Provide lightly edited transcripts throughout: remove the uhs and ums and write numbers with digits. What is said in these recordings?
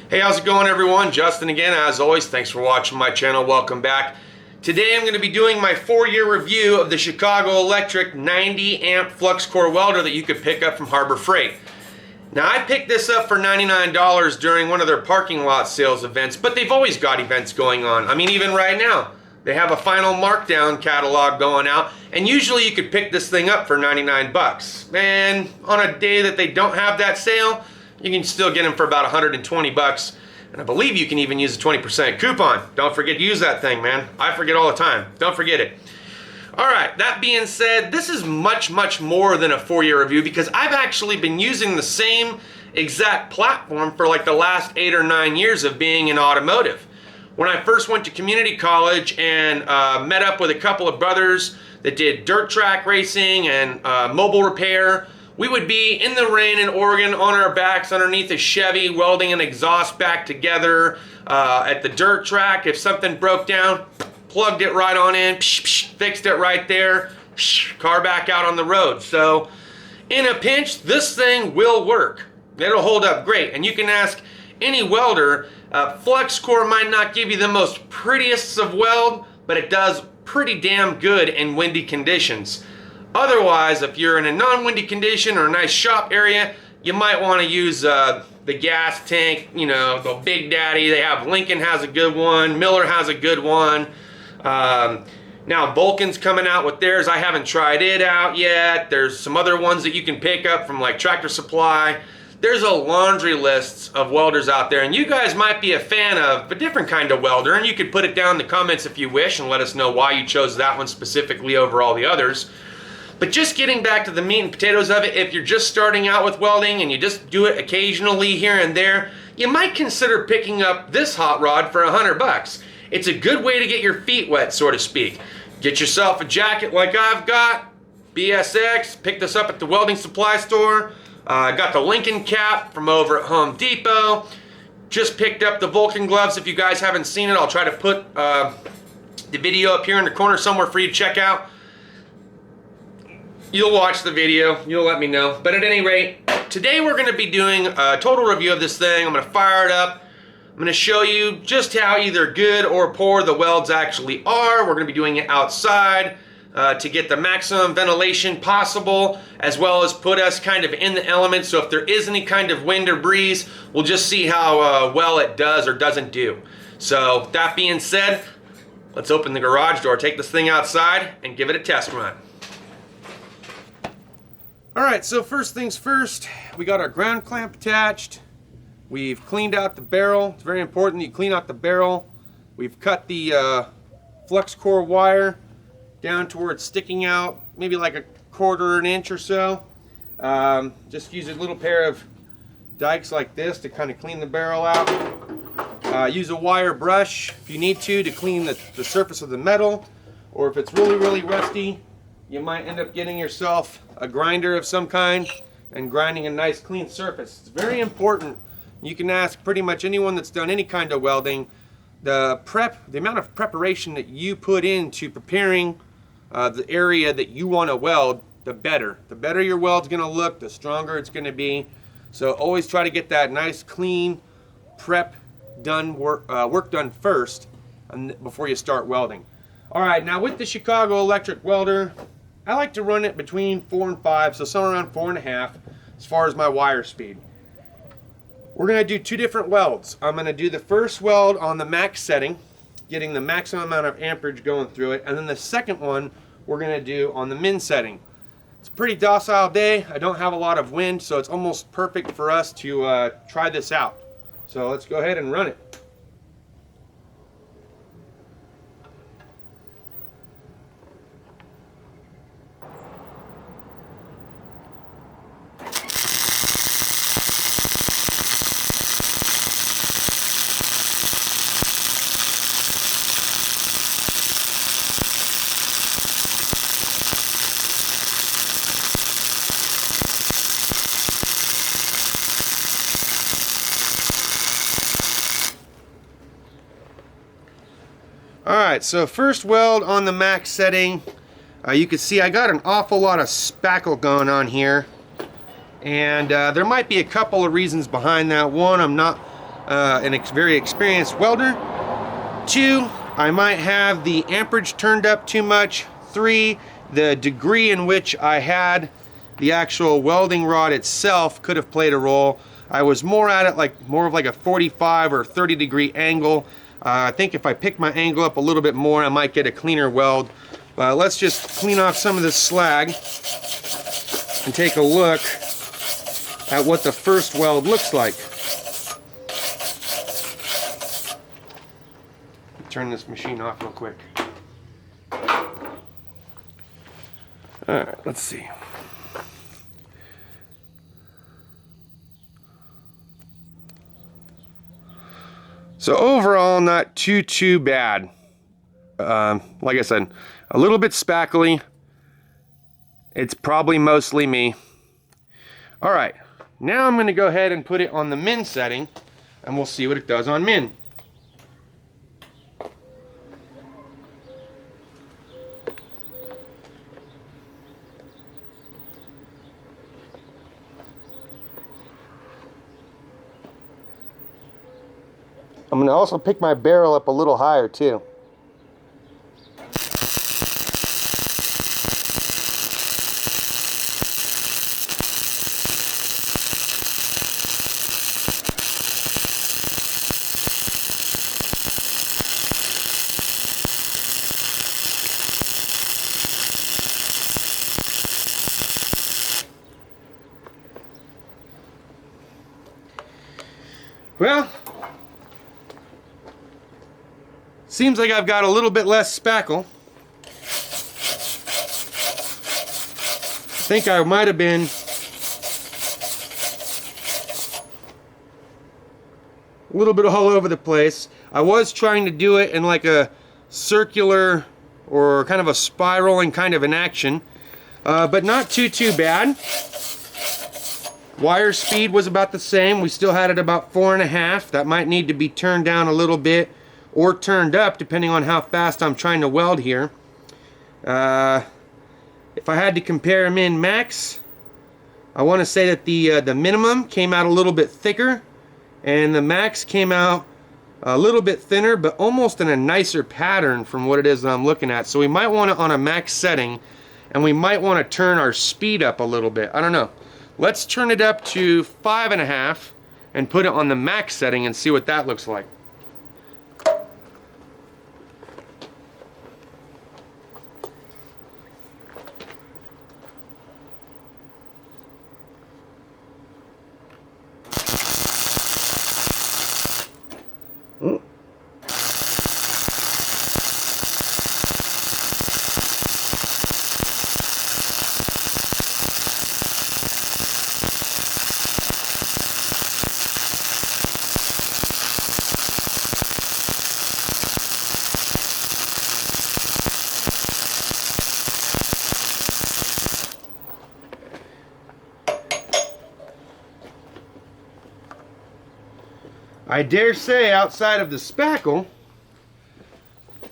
Hey, how's it going everyone? Justin again, as always. Thanks for watching my channel. Welcome back. Today I'm going to be doing my 4-year review of the Chicago Electric 90 amp flux core welder that you could pick up from Harbor Freight. Now I picked this up for $99 during one of their parking lot sales events, but they've always got events going on. I mean, even right now, they have a final markdown catalog going out, and usually you could pick this thing up for 99 bucks. And on a day that they don't have that sale, you can still get them for about 120 bucks. And I believe you can even use a 20% coupon. Don't forget to use that thing, man. I forget all the time. Don't forget it. All right, that being said, this is much more than a 4-year review because I've actually been using the same exact platform for like the last 8 or 9 years of being in automotive. When I first went to community college and met up with a couple of brothers that did dirt track racing and mobile repair, we would be in the rain in Oregon on our backs underneath a Chevy, welding an exhaust back together at the dirt track. If something broke down, plugged it right on in, fixed it right there, car back out on the road. So in a pinch, this thing will work. It'll hold up great. And you can ask any welder, flux core might not give you the most prettiest of weld, but it does pretty damn good in windy conditions. Otherwise, if you're in a non-windy condition or a nice shop area, you might want to use the gas tank, you know, the Big Daddy. They have, Lincoln has a good one, Miller has a good one. Now Vulcan's coming out with theirs. I haven't tried it out yet. There's some other ones that you can pick up from like Tractor Supply. There's a laundry list of welders out there, and you guys might be a fan of a different kind of welder, and you could put it down in the comments if you wish and let us know why you chose that one specifically over all the others. But just getting back to the meat and potatoes of it, if you're just starting out with welding and you just do it occasionally here and there, you might consider picking up this hot rod for 100 bucks. It's a good way to get your feet wet, so to speak. Get yourself a jacket like I've got, BSX, pick this up at the welding supply store. I got the Lincoln cap from over at Home Depot. Just picked up the Vulcan gloves. If you guys haven't seen it, I'll try to put the video up here in the corner somewhere for you to check out. You'll watch the video, you'll let me know. But at any rate, today we're going to be doing a total review of this thing. I'm going to fire it up. I'm going to show you just how either good or poor the welds actually are. We're going to be doing it outside to get the maximum ventilation possible, as well as put us kind of in the element. So if there is any kind of wind or breeze, we'll just see how well it does or doesn't do. So that being said, let's open the garage door, take this thing outside, and give it a test run. Alright, so first things first, we got our ground clamp attached. We've cleaned out the barrel. It's very important that you clean out the barrel. We've cut the flux core wire down to where it's sticking out, maybe like a 1/4 inch or so. Just use a little pair of dikes like this to kind of clean the barrel out. Use a wire brush if you need to clean the surface of the metal, or if it's really rusty, you might end up getting yourself a grinder of some kind and grinding a nice clean surface. It's very important. You can ask pretty much anyone that's done any kind of welding, the amount of preparation that you put into preparing the area that you want to weld, the better. The better your weld's going to look, the stronger it's going to be. So always try to get that nice clean prep done, work done first before you start welding. Alright, now with the Chicago Electric welder, I like to run it between 4 and 5, so somewhere around 4.5 as far as my wire speed. We're going to do 2 different welds. I'm going to do the first weld on the max setting, getting the maximum amount of amperage going through it, and then the second one we're going to do on the min setting. It's a pretty docile day. I don't have a lot of wind, so it's almost perfect for us to try this out. So let's go ahead and run it. Alright, so first weld on the max setting. You can see I got an awful lot of spackle going on here. And there might be a couple of reasons behind that. One, I'm not a very experienced welder. 2, I might have the amperage turned up too much. 3, the degree in which I had the actual welding rod itself could have played a role. I was more at it like more of like a 45 or 30 degree angle. I think if I pick my angle up a little bit more, I might get a cleaner weld. Let's just clean off some of this slag and take a look at what the first weld looks like. Turn this machine off real quick. Alright, let's see. So overall, not too bad. Like I said, a little bit spackly. It's probably mostly me. Alright, now I'm going to go ahead and put it on the min setting, and we'll see what it does on min. I'm going to also pick my barrel up a little higher too. Well, seems like I've got a little bit less spackle. I think I might have been a little bit all over the place. I was trying to do it in like a circular or kind of a spiraling kind of an action, but not too bad. Wire speed was about the same. We still had it about 4.5. That might need to be turned down a little bit or turned up depending on how fast I'm trying to weld here. If I had to compare min max, I want to say that the minimum came out a little bit thicker and the max came out a little bit thinner, but almost in a nicer pattern from what it is that I'm looking at. So we might want it on a max setting, and we might want to turn our speed up a little bit. I don't know. Let's turn it up to 5.5 and put it on the max setting and see what that looks like. I dare say, outside of the spackle,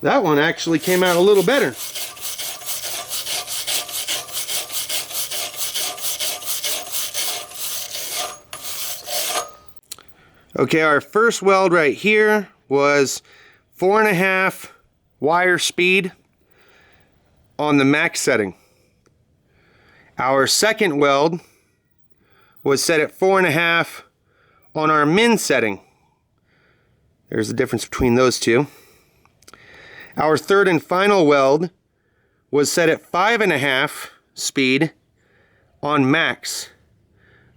that one actually came out a little better. Okay, our first weld right here was 4.5 wire speed on the max setting. Our second weld was set at 4.5 on our min setting. There's the difference between those two. Our third and final weld was set at 5.5 speed on max.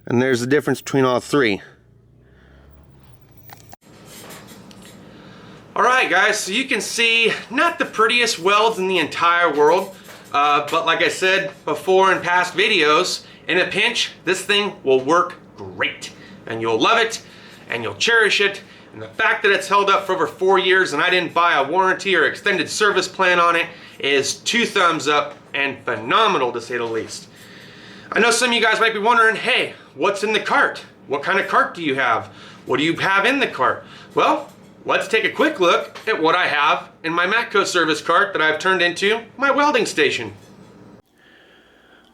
And there's the difference between all three. Alright guys, so you can see not the prettiest welds in the entire world, but like I said before in past videos, in a pinch, this thing will work great. And you'll love it, and you'll cherish it. And the fact that it's held up for over 4 years and I didn't buy a warranty or extended service plan on it is 2 thumbs up and phenomenal, to say the least. I know some of you guys might be wondering, hey, what's in the cart? What kind of cart do you have? What do you have in the cart? Well, let's take a quick look at what I have in my Matco service cart that I've turned into my welding station.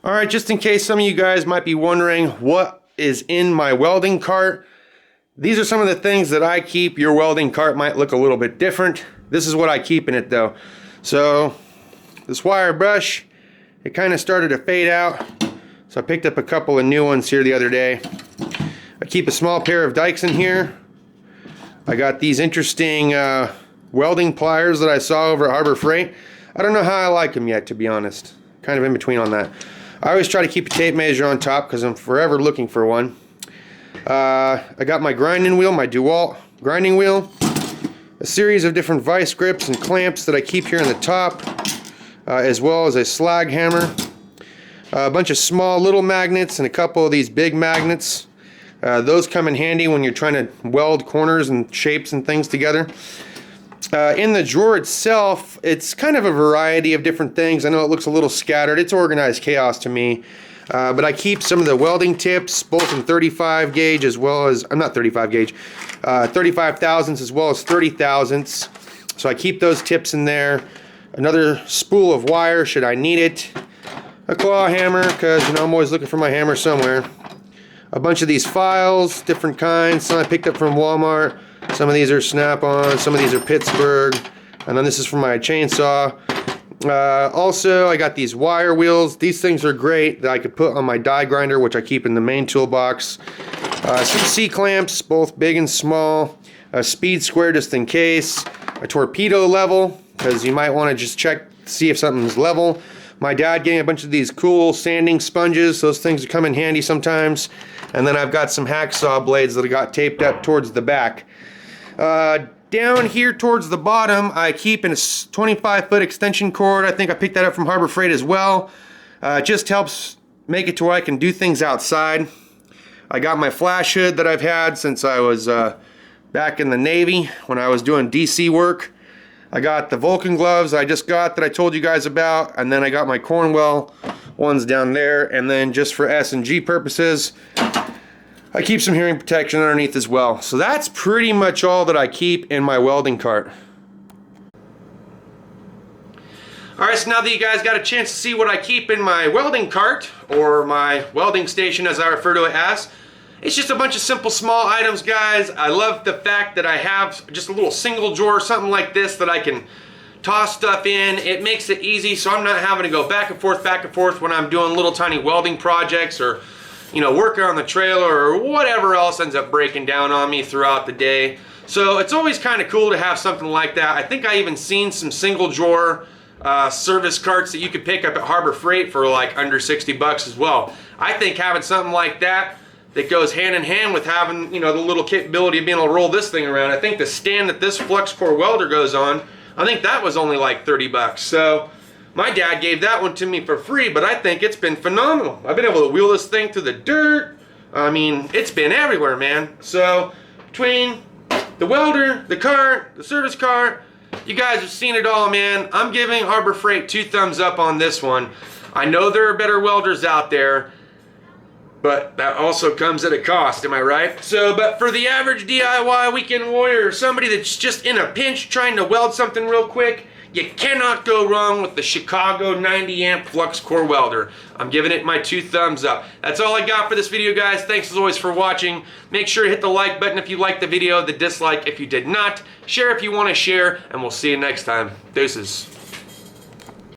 Alright, just in case some of you guys might be wondering what is in my welding cart, These are some of the things that I keep. Your welding cart might look a little bit different. This is what I keep in it though. So this wire brush, it kind of started to fade out. So I picked up a couple of new ones here the other day. I keep a small pair of dikes in here. I got these interesting welding pliers that I saw over at Harbor Freight. I don't know how I like them yet, to be honest. Kind of in between on that. I always try to keep a tape measure on top because I'm forever looking for one. I got my grinding wheel, my DeWalt grinding wheel. A series of different vice grips and clamps that I keep here on the top, as well as a slag hammer. A bunch of small little magnets and a couple of these big magnets. Those come in handy when you're trying to weld corners and shapes and things together. In the drawer itself, it's kind of a variety of different things. I know it looks a little scattered. It's organized chaos to me. But I keep some of the welding tips, both in 35 gauge as well as, I'm not 35 gauge, 35 thousandths as well as 30 thousandths. So I keep those tips in there. Another spool of wire should I need it. A claw hammer, because you know I'm always looking for my hammer somewhere. A bunch of these files, different kinds. Some I picked up from Walmart. Some of these are Snap-on, some of these are Pittsburgh. And then this is for my chainsaw. Also, I got these wire wheels. These things are great that I could put on my die grinder, which I keep in the main toolbox. Some C-clamps, both big and small. A speed square just in case. A torpedo level, because you might want to just check to see if something's level. My dad gave me a bunch of these cool sanding sponges. Those things come in handy sometimes. And then I've got some hacksaw blades that I got taped up towards the back. Down here towards the bottom, I keep a 25-foot extension cord. I think I picked that up from Harbor Freight as well. It just helps make it to where I can do things outside. I got my flash hood that I've had since I was back in the Navy when I was doing DC work. I got the Vulcan gloves I just got that I told you guys about, and then I got my Cornwell ones down there, and then just for S&G purposes, I keep some hearing protection underneath as well. So that's pretty much all that I keep in my welding cart. Alright, so now that you guys got a chance to see what I keep in my welding cart, or my welding station as I refer to it as, it's just a bunch of simple small items, guys. I love the fact that I have just a little single drawer, something like this that I can toss stuff in. It makes it easy so I'm not having to go back and forth when I'm doing little tiny welding projects, or you know, working on the trailer or whatever else ends up breaking down on me throughout the day. So it's always kind of cool to have something like that. I think I even seen some single drawer service carts that you could pick up at Harbor Freight for like under 60 bucks as well. I think having something like that goes hand in hand with having, you know, the little capability of being able to roll this thing around. I think the stand that this flux core welder goes on, I think that was only like 30 bucks. So my dad gave that one to me for free, but I think it's been phenomenal. I've been able to wheel this thing through the dirt. I mean, it's been everywhere, man. So between the welder, the cart, the service cart, you guys have seen it all, man. I'm giving Harbor Freight 2 thumbs up on this one. I know there are better welders out there, but that also comes at a cost, am I right? So, but for the average DIY weekend warrior, or somebody that's just in a pinch trying to weld something real quick, you cannot go wrong with the Chicago 90 amp flux core welder. I'm giving it my 2 thumbs up. That's all I got for this video, guys. Thanks as always for watching. Make sure to hit the like button if you liked the video, the dislike if you did not. Share if you want to share, and we'll see you next time. Deuces.